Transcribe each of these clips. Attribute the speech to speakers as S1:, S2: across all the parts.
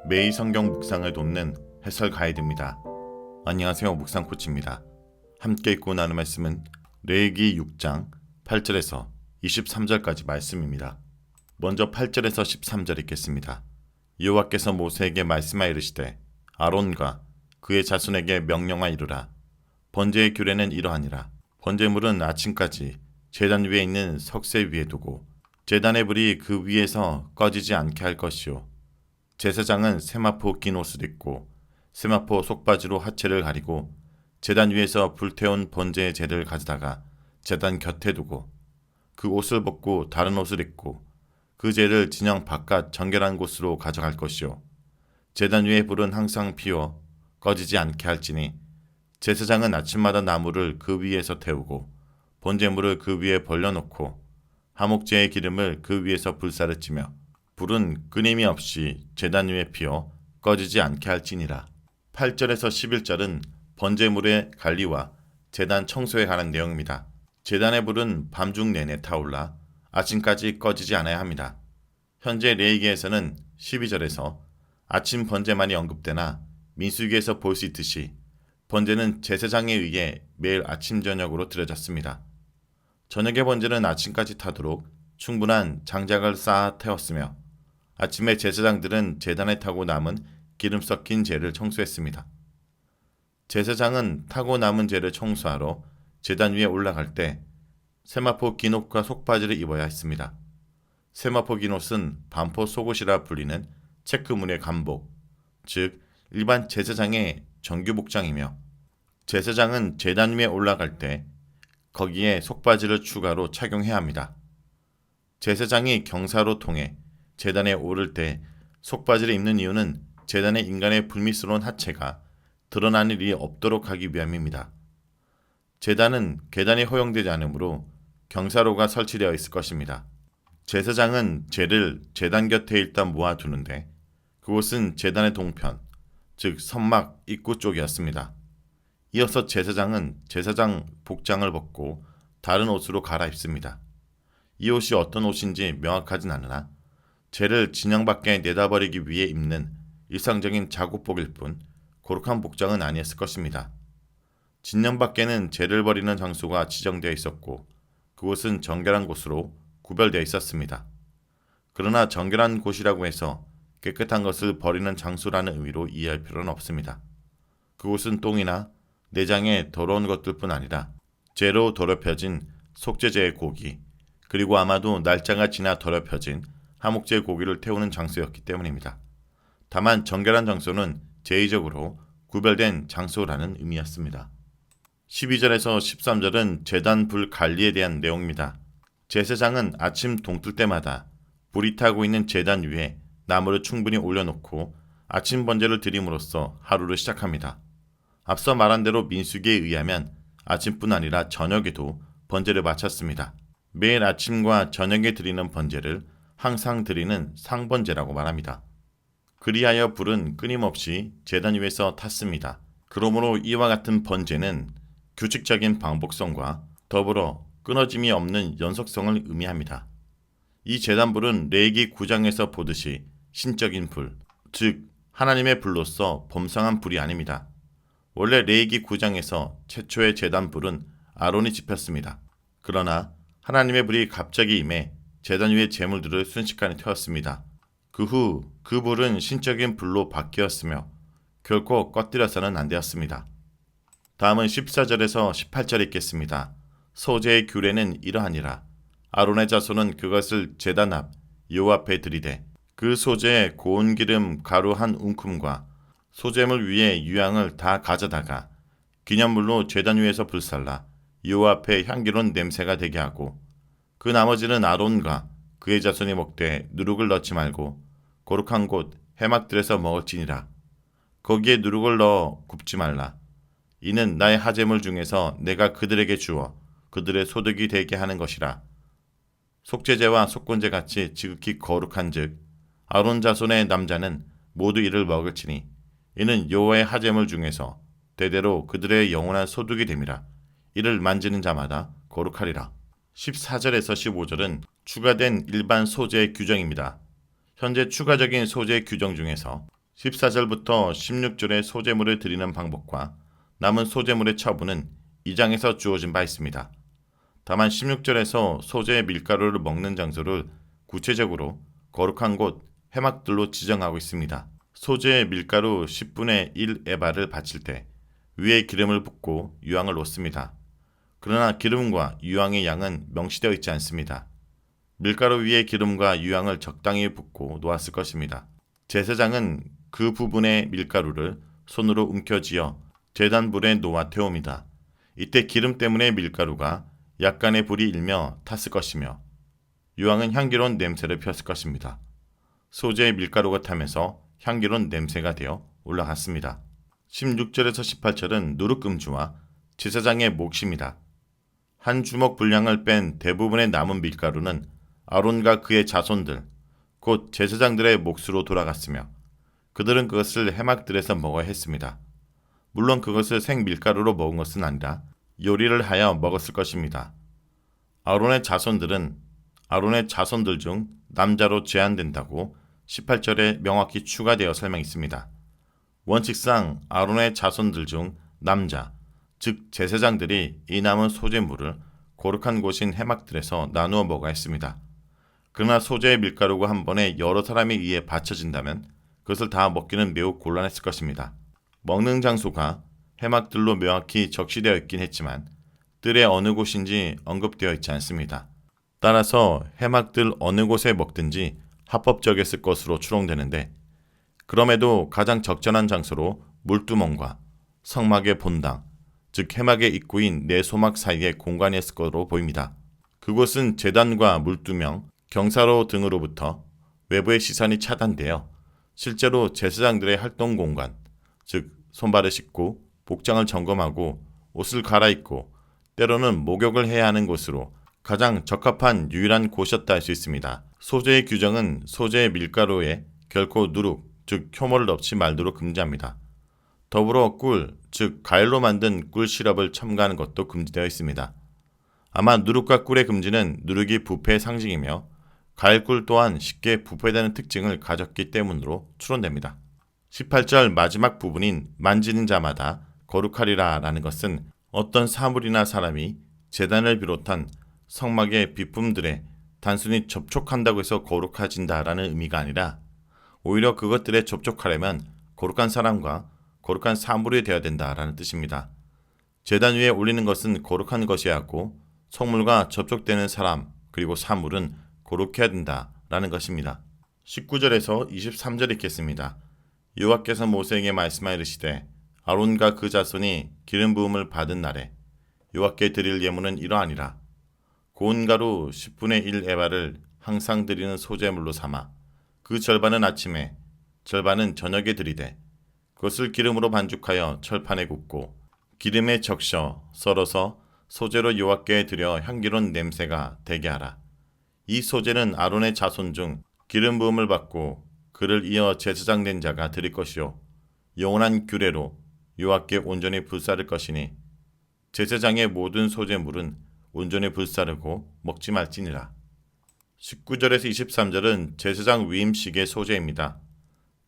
S1: 매일 성경 묵상을 돕는 해설 가이드입니다. 안녕하세요. 묵상 코치입니다. 함께 읽고 나눈 말씀은 레위기 6장 8절에서 23절까지 말씀입니다. 먼저 8절에서 13절 읽겠습니다. 여호와께서 모세에게 말씀하여 이르시되 아론과 그의 자손에게 명령하여 이르라. 번제의 규례는 이러하니라. 번제물은 아침까지 제단 위에 있는 석쇠 위에 두고 제단의 불이 그 위에서 꺼지지 않게 할 것이요. 제사장은 세마포 긴 옷을 입고 세마포 속바지로 하체를 가리고 제단 위에서 불태운 번제의 재를 가져다가 제단 곁에 두고 그 옷을 벗고 다른 옷을 입고 그 재를 진영 바깥 정결한 곳으로 가져갈 것이요. 제단 위의 불은 항상 피워 꺼지지 않게 할지니 제사장은 아침마다 나무를 그 위에서 태우고 번제물을 그 위에 벌려놓고 화목제의 기름을 그 위에서 불사를 찌며 불은 끊임이 없이 제단 위에 피어 꺼지지 않게 할지니라. 8절에서 11절은 번제물의 관리와 제단 청소에 관한 내용입니다. 제단의 불은 밤중 내내 타올라 아침까지 꺼지지 않아야 합니다. 현재 레위기에서는 12절에서 아침 번제만이 언급되나 민수기에서 볼 수 있듯이 번제는 제사장에 의해 매일 아침 저녁으로 드려졌습니다. 저녁의 번제는 아침까지 타도록 충분한 장작을 쌓아 태웠으며 아침에 제사장들은 제단에 타고 남은 기름 섞인 재를 청소했습니다. 제사장은 타고 남은 재를 청소하러 제단 위에 올라갈 때 세마포 긴 옷과 속바지를 입어야 했습니다. 세마포 긴 옷은 반포 속옷이라 불리는 체크무늬의 간복, 즉 일반 제사장의 정규 복장이며 제사장은 제단 위에 올라갈 때 거기에 속바지를 추가로 착용해야 합니다. 제사장이 경사로 통해 제단에 오를 때 속바지를 입는 이유는 제단의 인간의 불미스러운 하체가 드러나는 일이 없도록 하기 위함입니다. 제단은 계단이 허용되지 않으므로 경사로가 설치되어 있을 것입니다. 제사장은 재를 제단 곁에 일단 모아두는데 그곳은 제단의 동편, 즉 선막 입구 쪽이었습니다. 이어서 제사장은 제사장 복장을 벗고 다른 옷으로 갈아입습니다. 이 옷이 어떤 옷인지 명확하진 않으나 재를 진영 밖에 내다버리기 위해 입는 일상적인 작업복일 뿐 거룩한 복장은 아니었을 것입니다. 진영 밖에는 재를 버리는 장소가 지정되어 있었고 그곳은 정결한 곳으로 구별되어 있었습니다. 그러나 정결한 곳이라고 해서 깨끗한 것을 버리는 장소라는 의미로 이해할 필요는 없습니다. 그곳은 똥이나 내장에 더러운 것들뿐 아니라 재로 더럽혀진 속죄제의 고기, 그리고 아마도 날짜가 지나 더럽혀진 화목제의 고기를 태우는 장소였기 때문입니다. 다만 정결한 장소는 제의적으로 구별된 장소라는 의미였습니다. 12절에서 13절은 제단 불 관리에 대한 내용입니다. 제사장은 아침 동뜰 때마다 불이 타고 있는 제단 위에 나무를 충분히 올려놓고 아침 번제를 드림으로써 하루를 시작합니다. 앞서 말한 대로 민수기에 의하면 아침뿐 아니라 저녁에도 번제를 바쳤습니다. 매일 아침과 저녁에 드리는 번제를 항상 드리는 상번제라고 말합니다. 그리하여 불은 끊임없이 제단 위에서 탔습니다. 그러므로 이와 같은 번제는 규칙적인 반복성과 더불어 끊어짐이 없는 연속성을 의미합니다. 이 제단불은 레위기 9장에서 보듯이 신적인 불, 즉 하나님의 불로서 범상한 불이 아닙니다. 원래 레위기 9장에서 최초의 제단불은 아론이 지폈습니다. 그러나 하나님의 불이 갑자기 임해 제단 위의 제물들을 순식간에 태웠습니다. 그 후 그 불은 신적인 불로 바뀌었으며 결코 꺼뜨려서는 안 되었습니다. 다음은 14절에서 18절 읽겠습니다. 소제의 규례는 이러하니라. 아론의 자손은 그것을 제단 앞 여호와 앞에 들이되 그 소제의 고운 기름 가루 한 움큼과 소제물 위에 유향을 다 가져다가 기념물로 제단 위에서 불살라 여호와 앞에 향기로운 냄새가 되게 하고 그 나머지는 아론과 그의 자손이 먹되 누룩을 넣지 말고 거룩한 곳 해막들에서 먹을지니라. 거기에 누룩을 넣어 굽지 말라. 이는 나의 하제물 중에서 내가 그들에게 주어 그들의 소득이 되게 하는 것이라. 속죄제와 속건제 같이 지극히 거룩한즉 아론 자손의 남자는 모두 이를 먹을지니 이는 여호와의 하제물 중에서 대대로 그들의 영원한 소득이 됨이라. 이를 만지는 자마다 거룩하리라. 14절에서 15절은 추가된 일반 소재 규정입니다. 현재 추가적인 소재 규정 중에서 14절부터 16절의 소제물을 드리는 방법과 남은 소제물의 처분은 2장에서 주어진 바 있습니다. 다만 16절에서 소제의 밀가루를 먹는 장소를 구체적으로 거룩한 곳 회막들로 지정하고 있습니다. 소제의 밀가루 10분의 1 에바를 바칠 때 위에 기름을 붓고 유황을 놓습니다. 그러나 기름과 유황의 양은 명시되어 있지 않습니다. 밀가루 위에 기름과 유황을 적당히 붓고 놓았을 것입니다. 제사장은 그 부분의 밀가루를 손으로 움켜쥐어 제단불에 놓아 태웁니다. 이때 기름 때문에 밀가루가 약간의 불이 일며 탔을 것이며 유황은 향기로운 냄새를 피웠을 것입니다. 소재의 밀가루가 타면서 향기로운 냄새가 되어 올라갔습니다. 16절에서 18절은 누룩금주와 제사장의 몫입니다. 한 주먹 분량을 뺀 대부분의 남은 밀가루는 아론과 그의 자손들, 곧 제사장들의 몫으로 돌아갔으며 그들은 그것을 회막들에서 먹어야 했습니다. 물론 그것을 생밀가루로 먹은 것은 아니라 요리를 하여 먹었을 것입니다. 아론의 자손들 중 남자로 제한된다고 18절에 명확히 추가되어 설명했습니다. 원칙상 아론의 자손들 중 남자, 즉 제사장들이 이 남은 소재물을 거룩한 곳인 회막들에서 나누어 먹어야 했습니다. 그러나 소재의 밀가루가 한 번에 여러 사람에 의해 바쳐진다면 그것을 다 먹기는 매우 곤란했을 것입니다. 먹는 장소가 회막들로 명확히 적시되어 있긴 했지만 뜰의 어느 곳인지 언급되어 있지 않습니다. 따라서 회막들 어느 곳에 먹든지 합법적이었을 것으로 추론되는데 그럼에도 가장 적절한 장소로 물두멍과 성막의 본당, 즉 회막의 입구인 내소막 사이의 공간이었을 것으로 보입니다. 그곳은 제단과 물두명, 경사로 등으로부터 외부의 시선이 차단되어 실제로 제사장들의 활동 공간, 즉 손발을 씻고 복장을 점검하고 옷을 갈아입고 때로는 목욕을 해야 하는 곳으로 가장 적합한 유일한 곳이었다 할 수 있습니다. 소재의 규정은 소재의 밀가루에 결코 누룩, 즉 효모를 넣지 말도록 금지합니다. 더불어 꿀, 즉 과일로 만든 꿀 시럽을 첨가하는 것도 금지되어 있습니다. 아마 누룩과 꿀의 금지는 누룩이 부패의 상징이며 과일꿀 또한 쉽게 부패되는 특징을 가졌기 때문으로 추론됩니다. 18절 마지막 부분인 만지는 자마다 거룩하리라 라는 것은 어떤 사물이나 사람이 제단을 비롯한 성막의 비품들에 단순히 접촉한다고 해서 거룩해진다라는 의미가 아니라 오히려 그것들에 접촉하려면 거룩한 사람과 거룩한 사물이 되어야 된다라는 뜻입니다. 제단 위에 올리는 것은 거룩한 것이어야 하고 성물과 접촉되는 사람 그리고 사물은 거룩해야 된다라는 것입니다. 19절에서 23절 읽겠습니다. 여호와께서 모세에게 말씀하여 이르시되 아론과 그 자손이 기름 부음을 받은 날에 여호와께 드릴 예물은 이러하니라. 고운 가루 10분의 1 에바를 항상 드리는 소제물로 삼아 그 절반은 아침에 절반은 저녁에 드리되 그것을 기름으로 반죽하여 철판에 굽고 기름에 적셔 썰어서 소제로 여호와께 드려 향기로운 냄새가 되게 하라. 이 소제는 아론의 자손 중 기름 부음을 받고 그를 이어 제사장 된 자가 드릴 것이요 영원한 규례로 여호와께 온전히 불사를 것이니 제사장의 모든 소제물은 온전히 불사르고 먹지 말지니라. 19절에서 23절은 제사장 위임식의 소제입니다.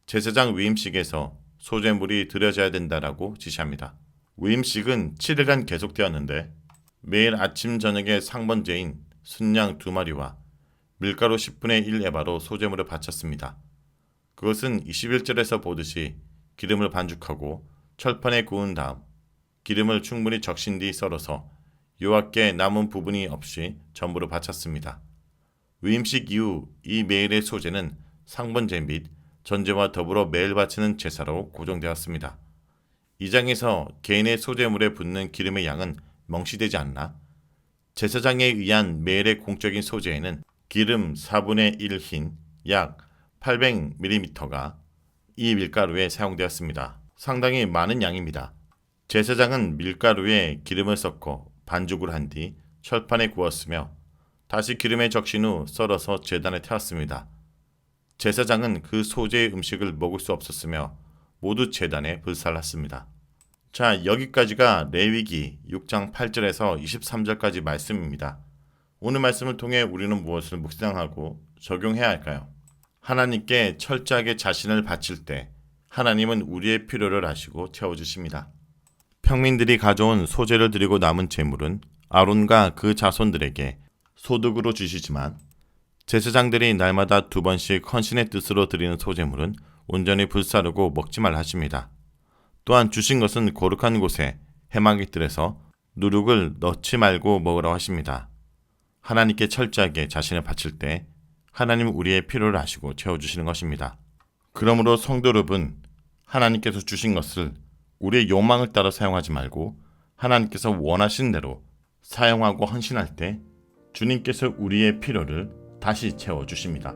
S1: 제사장 위임식에서 소제물이 드려져야 된다라고 지시합니다. 위임식은 7일간 계속되었는데 매일 아침 저녁에 상번제인 순양 2마리와 밀가루 10분의 1 에바로 소제물을 바쳤습니다. 그것은 21절에서 보듯이 기름을 반죽하고 철판에 구운 다음 기름을 충분히 적신 뒤 썰어서 여호와께 남은 부분이 없이 전부로 바쳤습니다. 위임식 이후 이 매일의 소제는 상번제 및 전제와 더불어 매일 바치는 제사로 고정되었습니다. 이 장에서 개인의 소제물에 붓는 기름의 양은 명시되지 않나 제사장에 의한 매일의 공적인 소제에는 기름 4분의 1흰 약 800ml가 이 밀가루에 사용되었습니다. 상당히 많은 양입니다. 제사장은 밀가루에 기름을 섞어 반죽을 한 뒤 철판에 구웠으며 다시 기름에 적신 후 썰어서 제단에 태웠습니다. 제사장은 그 소재의 음식을 먹을 수 없었으며 모두 제단에 불살랐습니다. 자, 여기까지가 레위기 6장 8절에서 23절까지 말씀입니다. 오늘 말씀을 통해 우리는 무엇을 묵상하고 적용해야 할까요? 하나님께 철저하게 자신을 바칠 때 하나님은 우리의 필요를 아시고 채워주십니다. 평민들이 가져온 소재를 드리고 남은 재물은 아론과 그 자손들에게 소득으로 주시지만 제사장들이 날마다 2번씩 헌신의 뜻으로 드리는 소재물은 온전히 불사르고 먹지 말라 하십니다. 또한 주신 것은 거룩한 곳에 해마기 뜰에서 누룩을 넣지 말고 먹으라고 하십니다. 하나님께 철저하게 자신을 바칠 때 하나님은 우리의 필요를 아시고 채워주시는 것입니다. 그러므로 성도 여러분, 하나님께서 주신 것을 우리의 욕망을 따라 사용하지 말고 하나님께서 원하신 대로 사용하고 헌신할 때 주님께서 우리의 필요를 다시 채워주십니다.